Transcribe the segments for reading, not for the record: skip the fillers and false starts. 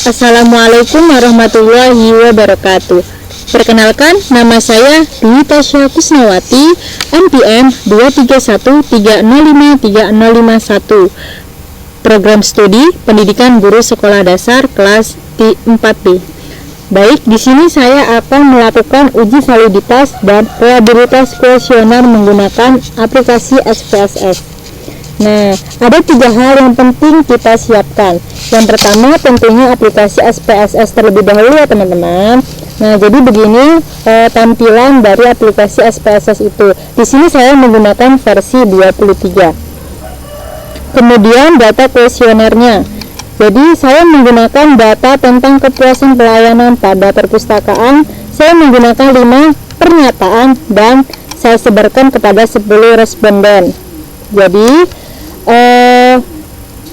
Assalamualaikum warahmatullahi wabarakatuh. Perkenalkan, nama saya Dwi Tasya Kusnawati, NPM 231305301, Program Studi Pendidikan Guru Sekolah Dasar kelas 4B. Baik, di sini saya akan melakukan uji validitas dan reliabilitas kuesioner menggunakan aplikasi SPSS. Nah, ada 3 hal yang penting kita siapkan. Yang pertama, tentunya aplikasi SPSS terlebih dahulu ya teman-teman. Nah, jadi begini tampilan dari aplikasi SPSS itu. Di sini saya menggunakan versi 23. Kemudian data kuesionernya. Jadi saya menggunakan data tentang kepuasan pelayanan pada perpustakaan. Saya menggunakan 5 pernyataan dan saya sebarkan kepada 10 responden. Jadi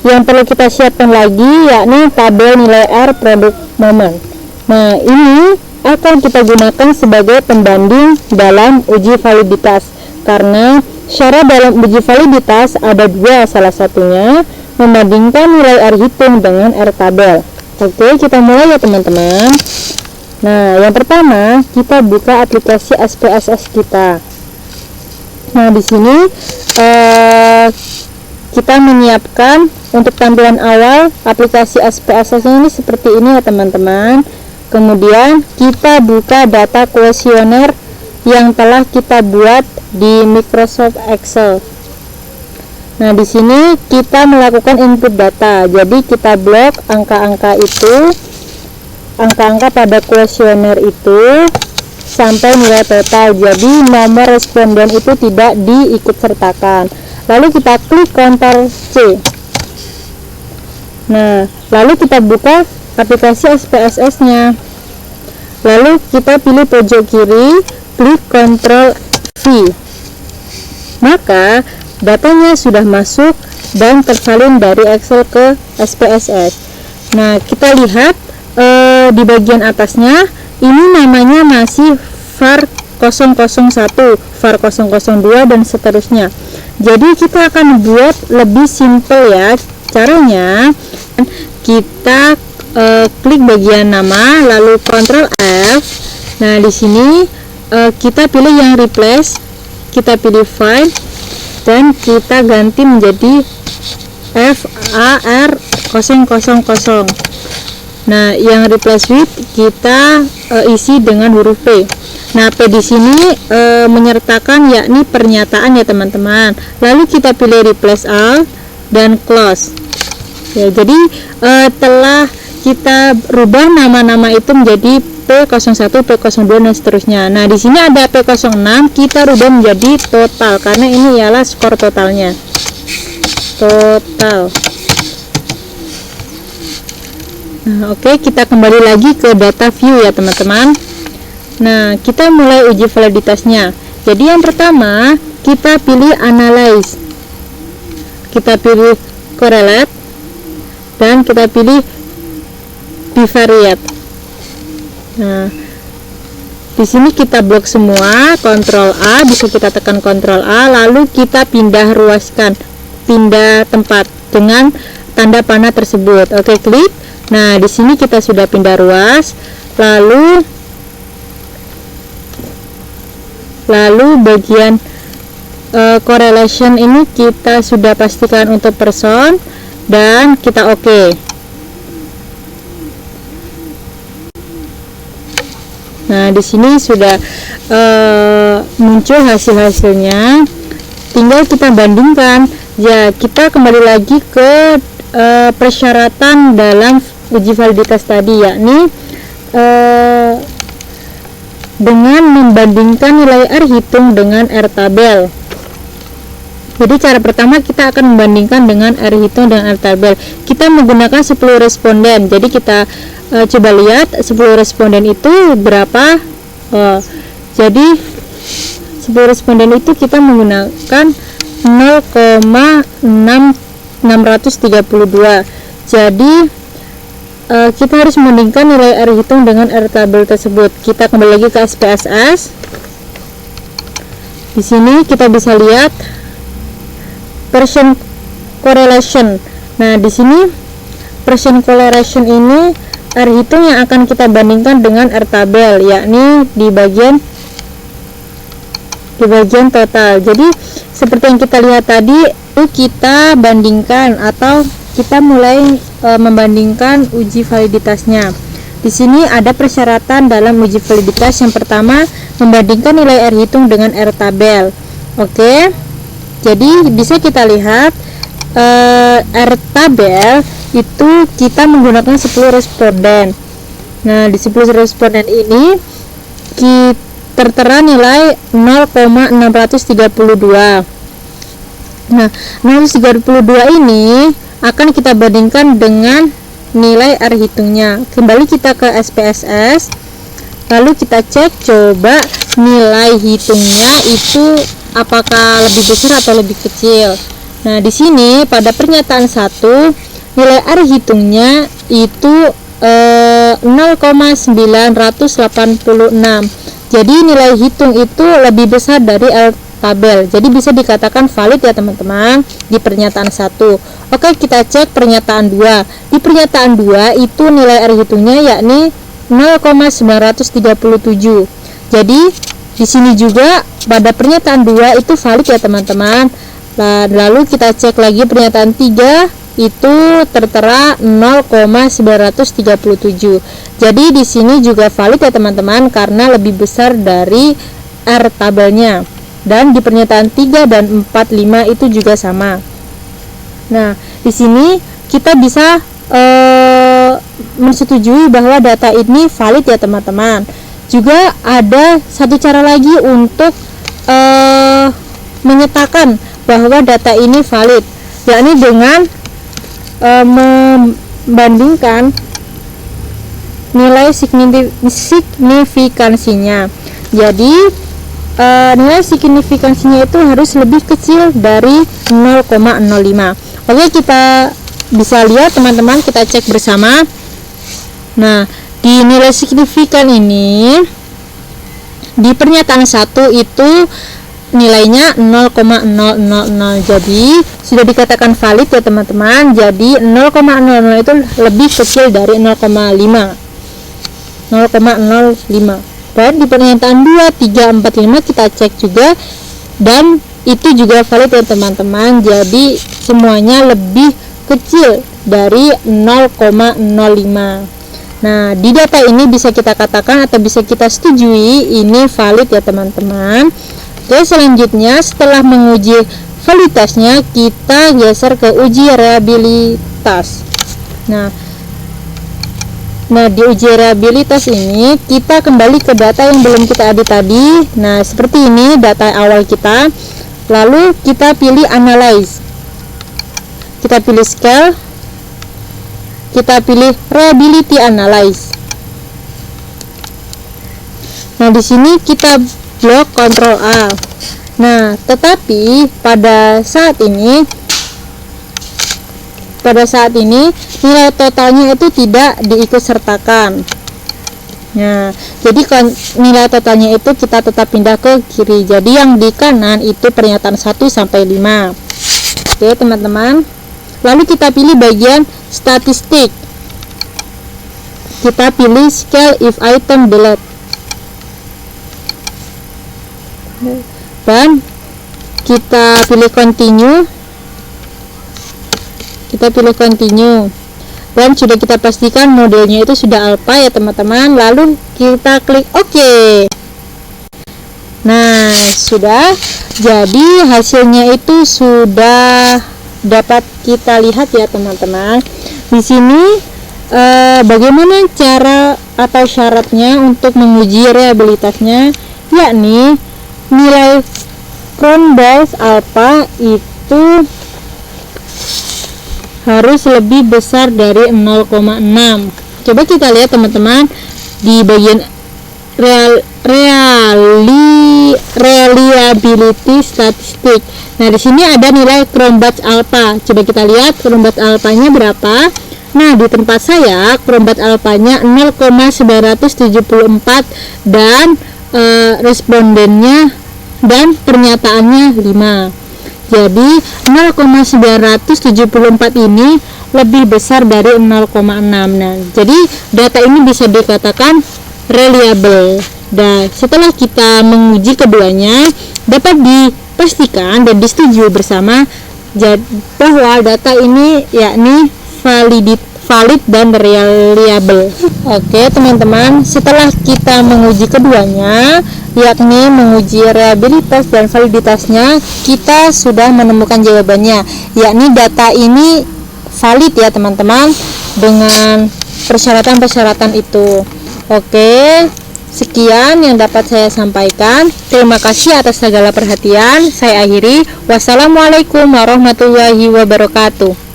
yang perlu kita siapkan lagi yakni tabel nilai R produk momen. Nah, ini akan kita gunakan sebagai pembanding dalam uji validitas, karena syarat dalam uji validitas ada 2, salah satunya membandingkan nilai R hitung dengan R tabel. Oke, kita mulai ya teman-teman. Nah, yang pertama kita buka aplikasi SPSS kita. Nah, di sini kita menyiapkan untuk tampilan awal aplikasi SPSS ini seperti ini ya teman-teman. Kemudian kita buka data kuesioner yang telah kita buat di Microsoft Excel. Nah, di sini kita melakukan input data. Jadi kita blok angka-angka itu, angka-angka pada kuesioner itu sampai nilai total. Jadi nomor responden itu tidak diikutsertakan. Lalu kita klik Ctrl C. Nah, lalu kita buka aplikasi SPSS nya. Lalu kita pilih pojok kiri, klik Ctrl V. Maka datanya sudah masuk dan tersalin dari Excel ke SPSS. Nah, kita lihat di bagian atasnya ini namanya masih VAR 001, VAR 002 dan seterusnya. Jadi kita akan buat lebih simple ya. Caranya kita klik bagian nama, lalu Ctrl F. Nah, di sini kita pilih yang replace, kita pilih file dan kita ganti menjadi VAR 000. Nah, yang replace with kita isi dengan huruf P. Nah, P di sini menyertakan yakni pernyataan ya teman-teman. Lalu kita pilih replace all dan close. Ya, jadi telah kita rubah nama-nama itu menjadi P01, P02 dan seterusnya. Nah, di sini ada P06, kita rubah menjadi total karena ini ialah skor totalnya. Total. Nah, oke, kita kembali lagi ke data view ya teman-teman. Nah, kita mulai uji validitasnya. Jadi yang pertama kita pilih analyze, kita pilih correlate dan kita pilih bivariate. Nah, di sini kita blok semua, Ctrl A, bisa kita tekan Ctrl A, lalu kita pindah ruaskan, pindah tempat dengan tanda panah tersebut. Oke, klik. Nah, di sini kita sudah pindah ruas, lalu bagian correlation ini kita sudah pastikan untuk person dan kita oke. Nah, di sini sudah muncul hasil-hasilnya, tinggal kita bandingkan. Ya, kita kembali lagi ke persyaratan dalam uji validitas tadi, yakni dengan membandingkan nilai R hitung dengan R tabel. Jadi cara pertama kita akan membandingkan dengan R hitung dengan R tabel. Kita menggunakan 10 responden. Jadi kita coba lihat 10 responden itu berapa. Jadi 10 responden itu kita menggunakan 0,632. Jadi kita harus membandingkan nilai R hitung dengan R tabel tersebut. Kita kembali lagi ke SPSS. Di sini kita bisa lihat percent correlation. Nah, di sini percent correlation ini R hitung yang akan kita bandingkan dengan R tabel, yakni di bagian total. Jadi seperti yang kita lihat tadi, itu kita bandingkan atau kita mulai membandingkan uji validitasnya. Di sini ada persyaratan dalam uji validitas. Yang pertama, membandingkan nilai R hitung dengan R tabel. Oke. Jadi bisa kita lihat R tabel itu kita menggunakan 10 responden. Nah, di 10 responden ini tertera nilai 0,632. Nah, 632 ini akan kita bandingkan dengan nilai R hitungnya. Kembali kita ke SPSS, lalu kita cek coba nilai hitungnya itu apakah lebih besar atau lebih kecil. Nah, di sini pada pernyataan 1 nilai R hitungnya itu 0,986. Jadi nilai hitung itu lebih besar dari R tabel. Jadi bisa dikatakan valid ya teman-teman di pernyataan 1. Oke, kita cek pernyataan 2. Di pernyataan 2 itu nilai R hitungnya yakni 0,937. Jadi di sini juga pada pernyataan 2 itu valid ya teman-teman. Lalu kita cek lagi pernyataan 3 itu tertera 0,937. Jadi di sini juga valid ya teman-teman karena lebih besar dari R tabelnya. Dan di pernyataan 3 dan 4, 5 itu juga sama. Nah, di sini kita bisa menyetujui bahwa data ini valid ya teman-teman. Juga ada satu cara lagi untuk menyatakan bahwa data ini valid, yakni dengan membandingkan nilai signifikansinya. Jadi nilai signifikansinya itu harus lebih kecil dari 0,05. Oke, kita bisa lihat teman-teman, kita cek bersama. Nah, di nilai signifikan ini di pernyataan 1 itu nilainya 0,000. Jadi sudah dikatakan valid ya teman-teman. Jadi 0,00 itu lebih kecil dari 0,05. Dan di pernyataan 2, 3, 4, 5 kita cek juga dan itu juga valid ya teman-teman. Jadi semuanya lebih kecil dari 0,05. Nah, di data ini bisa kita katakan atau bisa kita setujui ini valid ya teman-teman. Oke, selanjutnya setelah menguji validitasnya kita geser ke uji reliabilitas. Nah, di uji reliabilitas ini kita kembali ke data yang belum kita edit tadi. Nah, seperti ini data awal kita. Lalu kita pilih analyze. Kita pilih scale. Kita pilih reliability analyze. Nah, di sini kita blok Ctrl A. Nah, tetapi pada saat ini nilai totalnya itu tidak diikutsertakan. Nah, jadi nilai totalnya itu kita tetap pindah ke kiri. Jadi yang di kanan itu pernyataan 1 sampai 5. Oke, teman-teman. Lalu kita pilih bagian statistik. Kita pilih scale if item delete. Dan kita pilih continue. Dan sudah kita pastikan modelnya itu sudah alpha ya teman-teman. Lalu kita klik OK. Nah, sudah. Jadi hasilnya itu sudah dapat kita lihat ya teman-teman. Di sini bagaimana cara atau syaratnya untuk menguji reliabilitasnya, yakni nilai Cronbach's alpha itu harus lebih besar dari 0,6. Coba kita lihat teman-teman di bagian reliability statistik. Nah, di sini ada nilai Cronbach's alpha. Coba kita lihat Cronbach's alpha-nya berapa. Nah, di tempat saya Cronbach's alpha-nya 0,974 dan respondennya dan pernyataannya 5. Jadi 0,974 ini lebih besar dari 0,6. Nah, jadi data ini bisa dikatakan reliable. Dan setelah kita menguji keduanya, dapat dipastikan dan disetujui bersama bahwa data ini yakni valid dan reliable. Oke teman-teman, setelah kita menguji keduanya, yakni menguji reliabilitas dan validitasnya, kita sudah menemukan jawabannya, yakni data ini valid ya teman-teman, dengan persyaratan-persyaratan itu. Oke, sekian yang dapat saya sampaikan. Terima kasih atas segala perhatian. Saya akhiri. Wassalamualaikum warahmatullahi wabarakatuh.